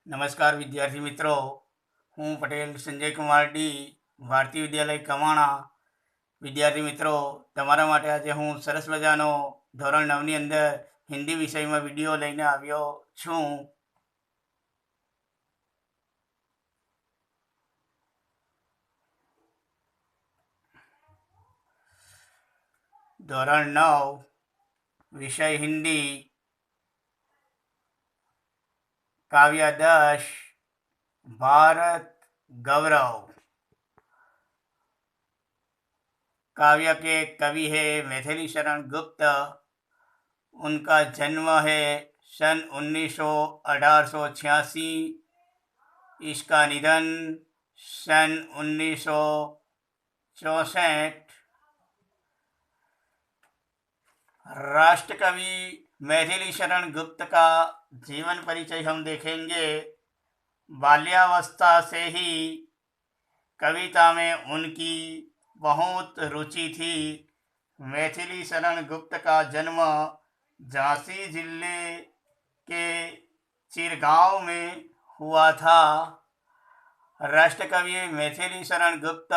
નમસ્કાર વિદ્યાર્થી મિત્રો, હું પટેલ સંજય કુમાર ડી, ભારતીય વિદ્યાલય કમાણા. વિદ્યાર્થી મિત્રો, તમારા માટે આજે હું સરસ મજાનો ધોરણ 9ની અંદર હિન્દી વિષયમાં વિડીયો લઈને આવ્યો છું. ધોરણ 9 વિષય હિન્દી, काव्य 10 भारत गौरव. काव्य के कवि है मैथिली शरण गुप्त. उनका जन्म है सन 1886. इसका निधन सन 1964. राष्ट्रकवि मैथिली शरण गुप्त का जीवन परिचय हम देखेंगे. बाल्यावस्था से ही कविता में उनकी बहुत रुचि थी. मैथिली शरण गुप्त का जन्म झांसी जिले के चिरगांव में हुआ था. राष्ट्रकवि मैथिली शरण गुप्त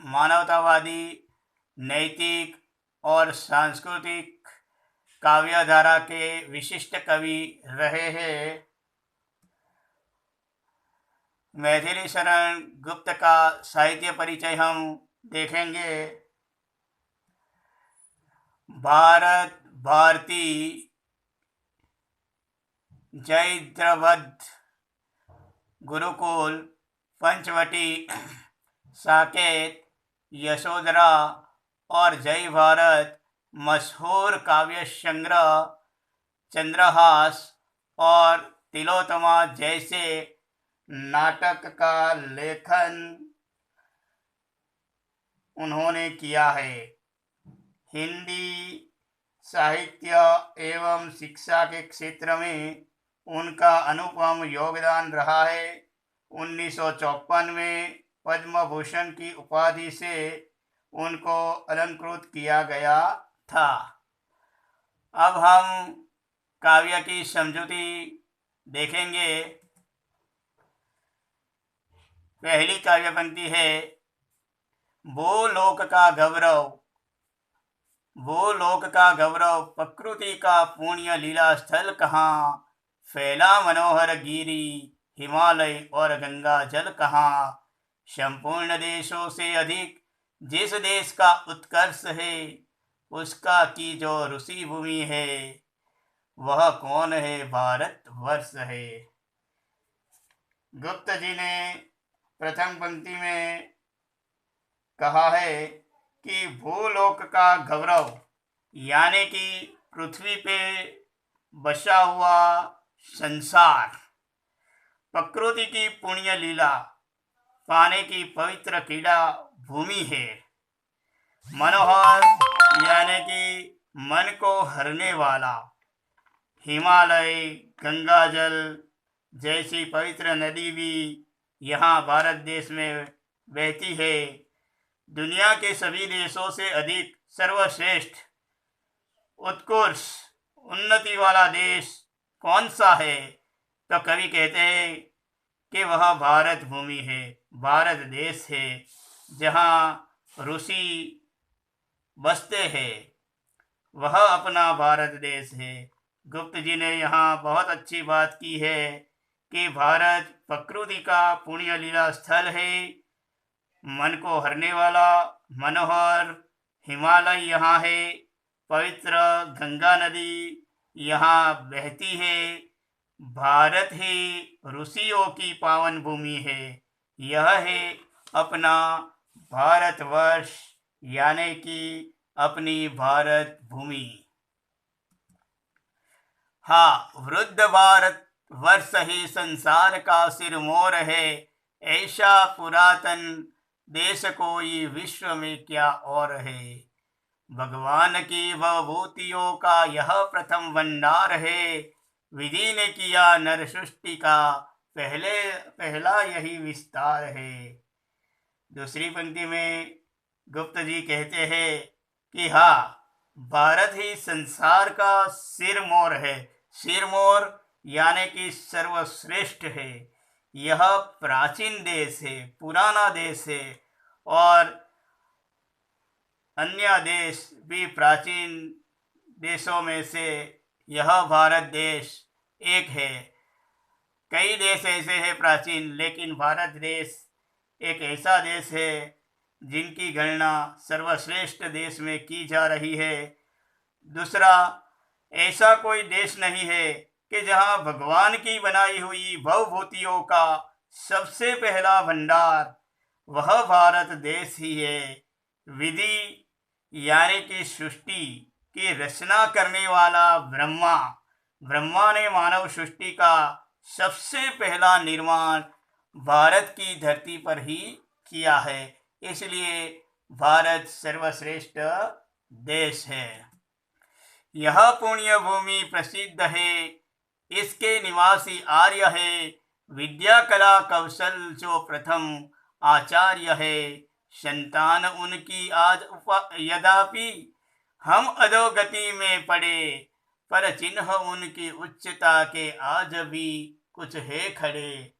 मानवतावादी, नैतिक और सांस्कृतिक काव्यधारा के विशिष्ट कवि रहे हैं. मैथिली शरण गुप्त का साहित्य परिचय हम देखेंगे. भारत भारती, जयद्रथ गुरुकुल, पंचवटी, साकेत, यशोधरा और जय भारत मशहूर काव्य संग्रह, चंद्रहास और तिलोत्तमा जैसे नाटक का लेखन उन्होंने किया है. हिंदी साहित्य एवं शिक्षा के क्षेत्र में उनका अनुपम योगदान रहा है. 1954 में पद्म भूषण की उपाधि से उनको अलंकृत किया गया था. अब हम काव्य की समझूती देखेंगे. पहली काव्य पंक्ति है, वो लोक का गौरव. वो लोक का गौरव, प्रकृति का पुण्य लीला स्थल कहाँ. फैला मनोहर गिरी, हिमालय और गंगा जल कहाँ. संपूर्ण देशों से अधिक जिस देश का उत्कर्ष है, उसका की जो ऋषि भूमि है, वह कौन है, भारत वर्ष है. गुप्त जी ने प्रथम पंक्ति में कहा है कि भूलोक का गौरव यानी कि पृथ्वी पे बसा हुआ संसार, प्रकृति की पुण्य लीला पाने की पवित्र क्रीड़ा भूमि है. मनोहर यानी कि मन को हरने वाला. हिमालय, गंगा जल जैसी पवित्र नदी भी यहाँ भारत देश में बहती है. दुनिया के सभी देशों से अधिक सर्वश्रेष्ठ, उत्कृष्ट, उन्नति वाला देश कौन सा है, तो कवि कहते हैं कि वह भारत भूमि है, भारत देश है, जहाँ ऋषि बसते हैं, वह अपना भारत देश है. गुप्त जी ने यहाँ बहुत अच्छी बात की है कि भारत प्रकृति का पुण्य लीला स्थल है, मन को हरने वाला मनोहर हिमालय यहाँ है, पवित्र गंगा नदी यहाँ बहती है, भारत ही ऋषियों की पावन भूमि है. यह है अपना भारतवर्ष यानी कि अपनी भारत भूमि. हाँ, वृद्ध भारत वर्ष ही संसार का सिरमौर है. ऐसा पुरातन देश कोई विश्व में क्या और है. भगवान की भवभूतियों का यह प्रथम भंडार है. विधि ने किया नर सृष्टि का पहला यही विस्तार है. दूसरी पंक्ति में गुप्त जी कहते हैं कि हाँ, भारत ही संसार का सिरमौर है. सिरमौर यानी कि सर्वश्रेष्ठ है। यह प्राचीन देश है, पुराना देश है, और अन्य देश भी प्राचीन देशों में से यह भारत देश एक है। कई देश ऐसे हैं प्राचीन, लेकिन भारत देश एक ऐसा देश है जिनकी गणना सर्वश्रेष्ठ देश में की जा रही है। दूसरा, ऐसा कोई देश नहीं है कि जहां भगवान की बनाई हुई भवभूतियों का सबसे पहला भंडार वह भारत देश ही है। विधि यानी कि सृष्टि की रचना करने वाला ब्रह्मा ने मानव सृष्टि का सबसे पहला निर्माण भारत की धरती पर ही किया है। इसलिए भारत सर्वश्रेष्ठ देश है। यह पुण्य भूमि प्रसिद्ध है, इसके निवासी आर्य है। विद्या कला कौशल जो प्रथम आचार्य है, संतान उनकी आज यद्यपि हम अधोगति में पड़े, पर चिन्ह उनकी उच्चता के आज भी कुछ है खड़े।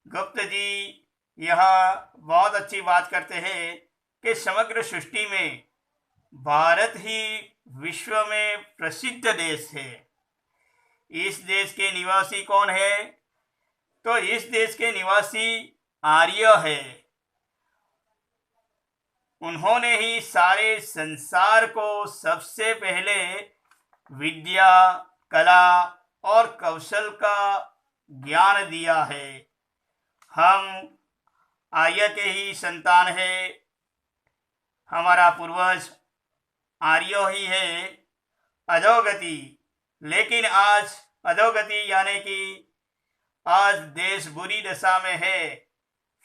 गुप्त जी यहाँ बहुत अच्छी बात करते हैं कि समग्र सृष्टि में भारत ही विश्व में प्रसिद्ध देश है। इस देश के निवासी कौन है? तो इस देश के निवासी आर्य है। उन्होंने ही सारे संसार को सबसे पहले विद्या, कला और कौशल का ज्ञान दिया है। हम आर्य के ही संतान है। हमारा पूर्वज आर्य ही है। अधोगति, लेकिन आज अधोगति यानी कि आज देश बुरी दशा में है,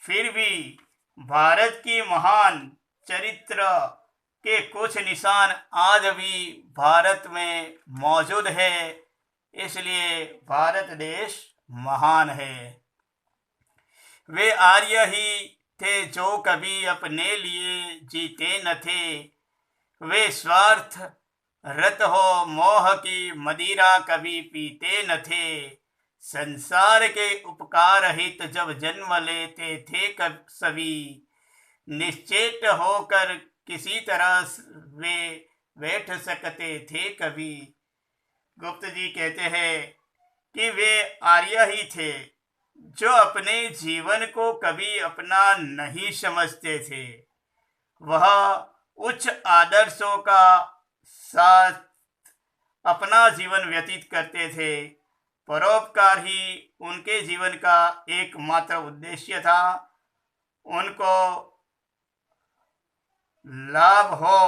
फिर भी भारत की महान चरित्र के कुछ निशान आज भी भारत में मौजूद है। इसलिए भारत देश महान है। वे आर्य ही थे जो कभी अपने लिए जीते न थे। वे स्वार्थ रत हो मोह की मदिरा कभी पीते न थे। संसार के उपकार हित जब जन्म लेते थे कब सभी, निश्चेत होकर किसी तरह वे बैठ सकते थे कभी। गुप्त जी कहते हैं कि वे आर्य ही थे जो अपने जीवन को कभी अपना नहीं समझते थे। वह उच्च आदर्शों का साथ अपना जीवन व्यतीत करते थे। परोपकार ही उनके जीवन का एकमात्र उद्देश्य था। उनको लाभ हो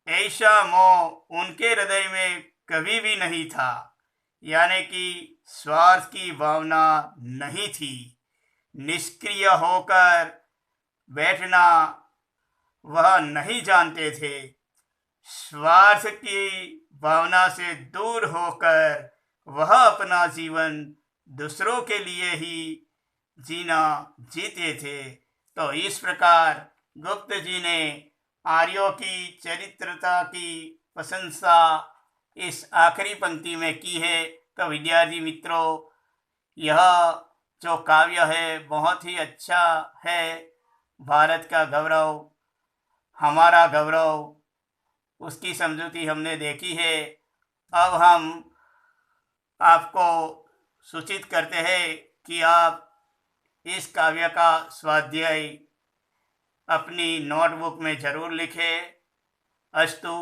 ऐसा मोह उनके हृदय में कभी भी नहीं था, यानी कि स्वार्थ की भावना नहीं थी। निष्क्रिय होकर बैठना वह नहीं जानते थे। स्वार्थ की भावना से दूर होकर वह अपना जीवन दूसरों के लिए ही जीना जीते थे। तो इस प्रकार गुप्त जी ने आर्यों की चरित्रता की प्रशंसा इस आखिरी पंक्ति में की है। तो विद्यार्थी मित्रों, यह जो काव्य है बहुत ही अच्छा है। भारत का गौरव, हमारा गौरव, उसकी समझौती हमने देखी है। अब हम आपको सूचित करते हैं कि आप इस काव्य का स्वाध्याय अपनी नोटबुक में ज़रूर लिखें। अस्तु।